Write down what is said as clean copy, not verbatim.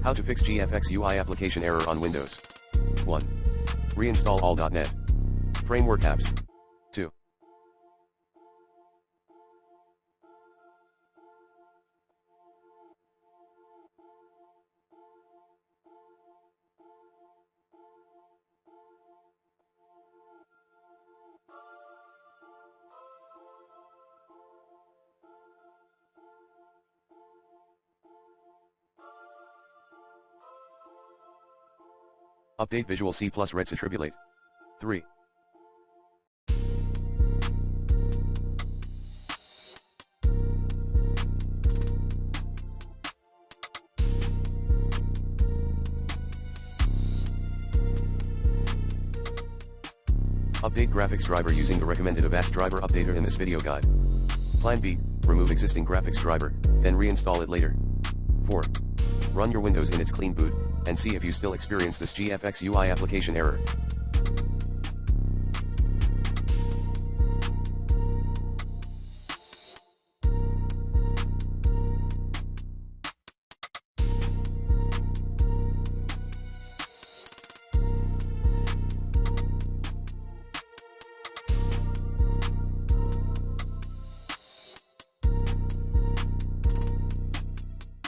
How to fix GfxUI application error on Windows. 1. Reinstall all.NET Framework apps. 2. Update Visual C plus Red Citribulate. 3. Update graphics driver using the recommended Avast driver updater in this video guide. Plan B, remove existing graphics driver, then reinstall it later. 4. Run your Windows in its clean boot, and see if you still experience this GfxUI application error.